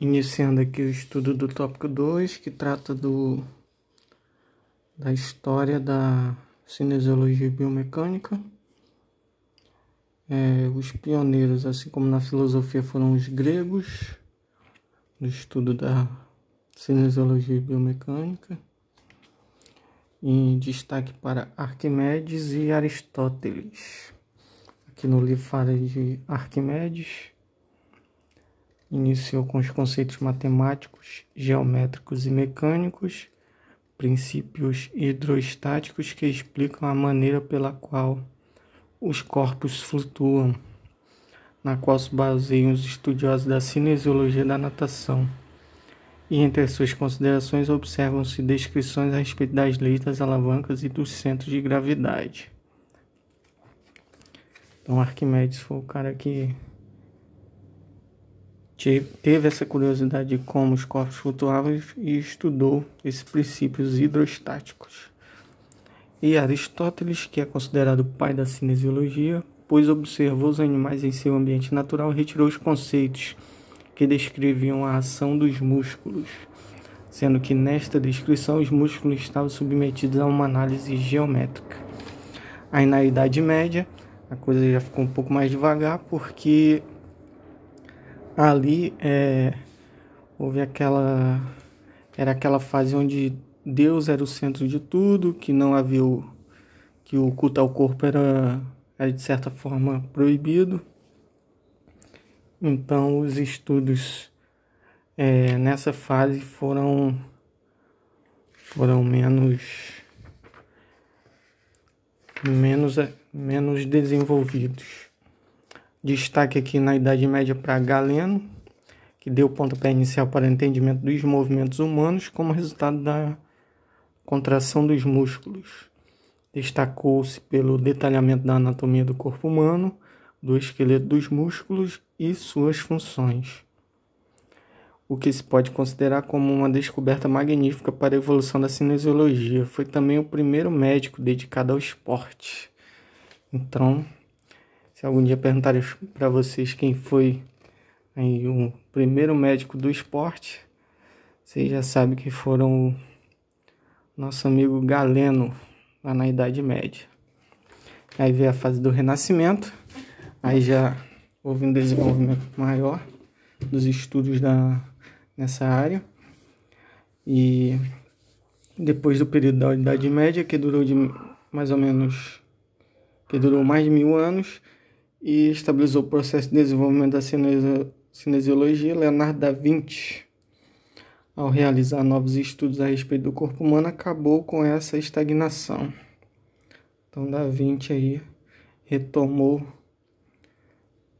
Iniciando aqui o estudo do tópico 2, que trata da história da cinesiologia biomecânica. Os pioneiros, assim como na filosofia, foram os gregos, no estudo da cinesiologia biomecânica, em destaque para Arquimedes e Aristóteles. Aqui no livro fala de Arquimedes. Iniciou com os conceitos matemáticos, geométricos e mecânicos, princípios hidrostáticos que explicam a maneira pela qual os corpos flutuam, na qual se baseiam os estudiosos da cinesiologia da natação. E entre as suas considerações observam-se descrições a respeito das leis das alavancas e dos centros de gravidade. Então Arquimedes foi o cara que teve essa curiosidade de como os corpos flutuavam e estudou esses princípios hidrostáticos. E Aristóteles, que é considerado o pai da cinesiologia, pois observou os animais em seu ambiente natural e retirou os conceitos que descreviam a ação dos músculos, sendo que nesta descrição os músculos estavam submetidos a uma análise geométrica. Aí na Idade Média a coisa já ficou um pouco mais devagar, porque ali houve aquela fase onde Deus era o centro de tudo, que não havia que o culto ao corpo era de certa forma proibido. Então os estudos nessa fase foram menos desenvolvidos. Destaque aqui na Idade Média para Galeno, que deu o pontapé inicial para o entendimento dos movimentos humanos como resultado da contração dos músculos. Destacou-se pelo detalhamento da anatomia do corpo humano, do esqueleto dos músculos e suas funções, o que se pode considerar como uma descoberta magnífica para a evolução da cinesiologia. Foi também o primeiro médico dedicado ao esporte. Então, se algum dia perguntarem para vocês quem foi aí o primeiro médico do esporte, vocês já sabem que foram o nosso amigo Galeno, lá na Idade Média. Aí veio a fase do Renascimento, aí já houve um desenvolvimento maior dos estudos nessa área. E depois do período da Idade Média, que durou mais de 1000 anos, e estabilizou o processo de desenvolvimento da cinesiologia, Leonardo da Vinci, ao realizar novos estudos a respeito do corpo humano, acabou com essa estagnação. Então da Vinci aí retomou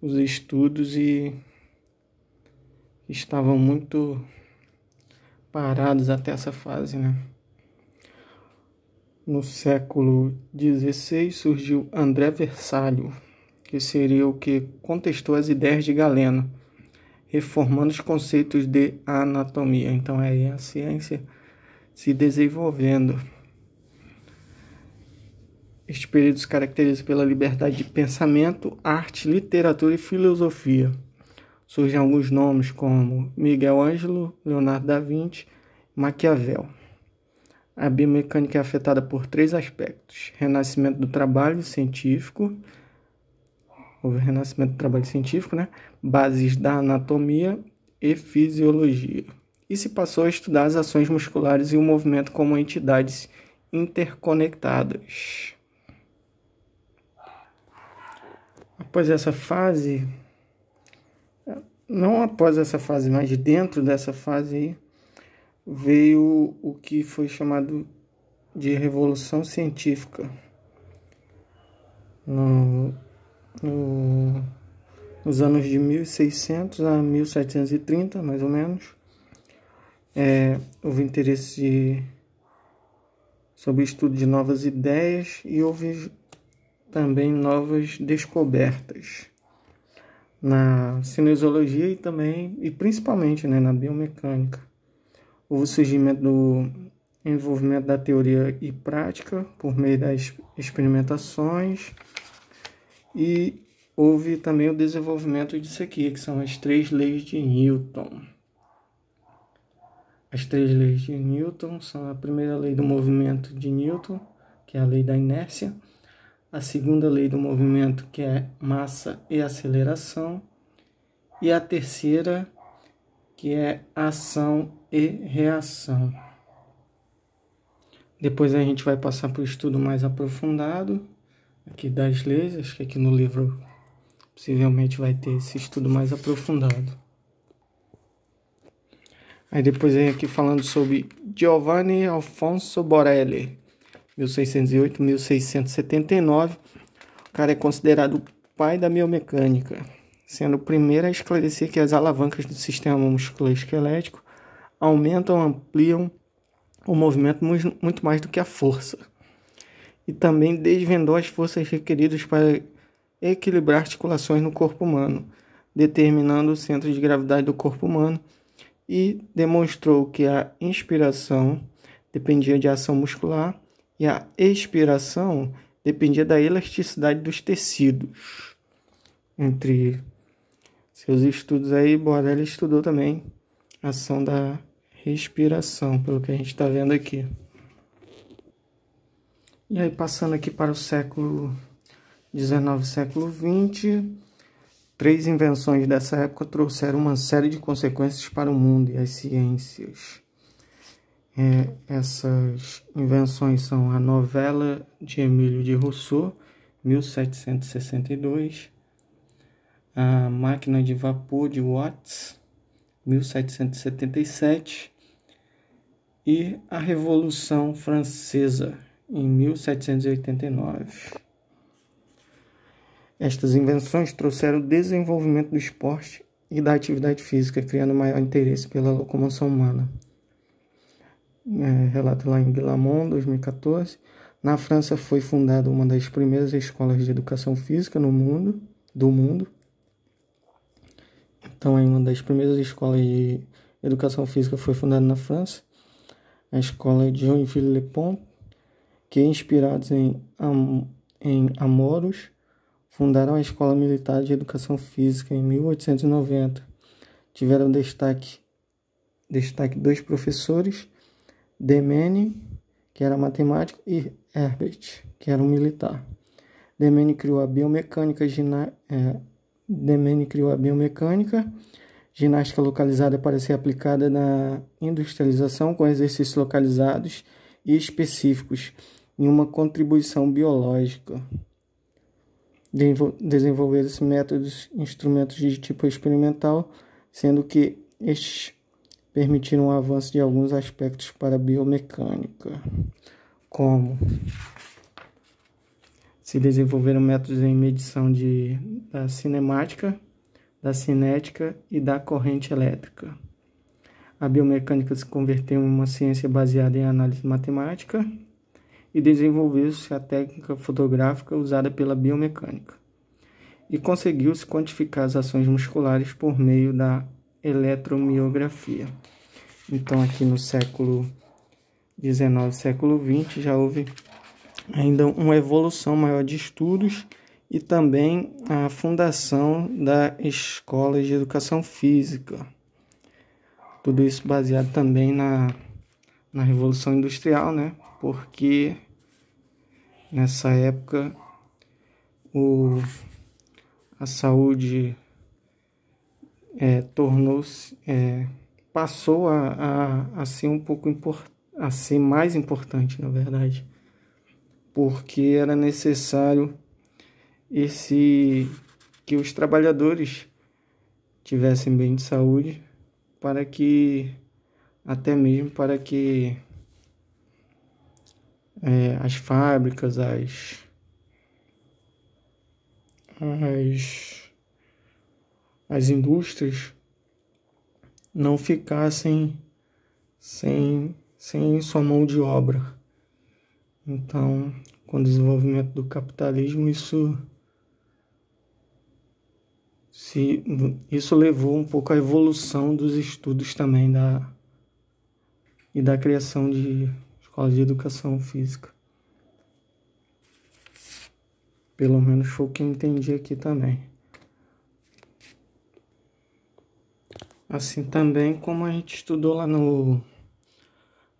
os estudos e estavam muito parados até essa fase, né? No século XVI surgiu André Vessalio, que seria o que contestou as ideias de Galeno, reformando os conceitos de anatomia. Então é a ciência se desenvolvendo. Este período se caracteriza pela liberdade de pensamento, arte, literatura e filosofia. Surgem alguns nomes como Miguel Ângelo, Leonardo da Vinci, Maquiavel. A biomecânica é afetada por 3 aspectos: renascimento do trabalho científico, bases da anatomia e fisiologia. E se passou a estudar as ações musculares e o movimento como entidades interconectadas. Mas dentro dessa fase aí, veio o que foi chamado de Revolução Científica. Nos anos de 1600 a 1730, mais ou menos, houve interesse sobre o estudo de novas ideias e houve também novas descobertas na cinesiologia e principalmente, né, na biomecânica. Houve o surgimento do envolvimento da teoria e prática por meio das experimentações, e houve também o desenvolvimento disso aqui, que são as 3 leis de Newton. As três leis de Newton são a primeira lei do movimento de Newton, que é a lei da inércia, a segunda lei do movimento, que é massa e aceleração, e a terceira, que é ação e reação. Depois a gente vai passar para o estudo mais aprofundado aqui das leis. Acho que aqui no livro possivelmente vai ter esse estudo mais aprofundado. Aí depois vem aqui falando sobre Giovanni Alfonso Borelli, 1608-1679. O cara é considerado o pai da biomecânica, sendo o primeiro a esclarecer que as alavancas do sistema musculoesquelético aumentam, ampliam o movimento muito mais do que a força. E também desvendou as forças requeridas para equilibrar articulações no corpo humano, determinando o centro de gravidade do corpo humano, e demonstrou que a inspiração dependia de ação muscular e a expiração dependia da elasticidade dos tecidos. Entre seus estudos aí, Borelli estudou também a ação da respiração, pelo que a gente está vendo aqui. E aí, passando aqui para o século XIX, século XX, três invenções dessa época trouxeram uma série de consequências para o mundo e as ciências. Essas invenções são a novela de Emílio de Rousseau, 1762, a máquina de vapor de Watt, 1777, e a Revolução Francesa, em 1789. Estas invenções trouxeram o desenvolvimento do esporte e da atividade física, criando maior interesse pela locomoção humana. Relato lá em Guillamon, 2014. Na França foi fundada uma das primeiras escolas de educação física do mundo. Então, uma das primeiras escolas de educação física foi fundada na França, a escola de Joinville-le-Pont, que, inspirados em amoros, fundaram a Escola Militar de Educação Física em 1890. Tiveram destaque dois professores, Demene, que era matemático, e Herbert, que era um militar. Demene criou a biomecânica, ginástica localizada para ser aplicada na industrialização, com exercícios localizados e específicos, em uma contribuição biológica. Desenvolver esses métodos, instrumentos de tipo experimental, sendo que estes permitiram o avanço de alguns aspectos para a biomecânica, como se desenvolveram métodos em medição da cinemática, da cinética e da corrente elétrica. A biomecânica se converteu em uma ciência baseada em análise matemática e desenvolveu-se a técnica fotográfica usada pela biomecânica. E conseguiu-se quantificar as ações musculares por meio da eletromiografia. Então, aqui no século XIX, século XX, já houve ainda uma evolução maior de estudos e também a fundação da Escola de Educação Física. Tudo isso baseado também na Revolução Industrial, né? Porque nessa época a saúde passou a ser a ser mais importante, na verdade, porque era necessário que os trabalhadores tivessem bem de saúde, até mesmo para que as fábricas, as indústrias não ficassem sem sua mão de obra. Então, com o desenvolvimento do capitalismo, isso levou um pouco à evolução dos estudos também e da criação de escolas de educação física. Pelo menos foi o que eu entendi aqui também. Assim também como a gente estudou lá no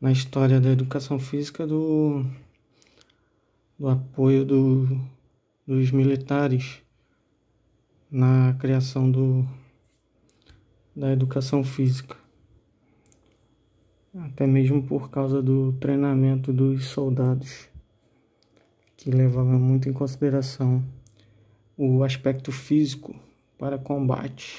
na história da educação física do apoio dos militares na criação da educação física, até mesmo por causa do treinamento dos soldados, que levava muito em consideração o aspecto físico para combate.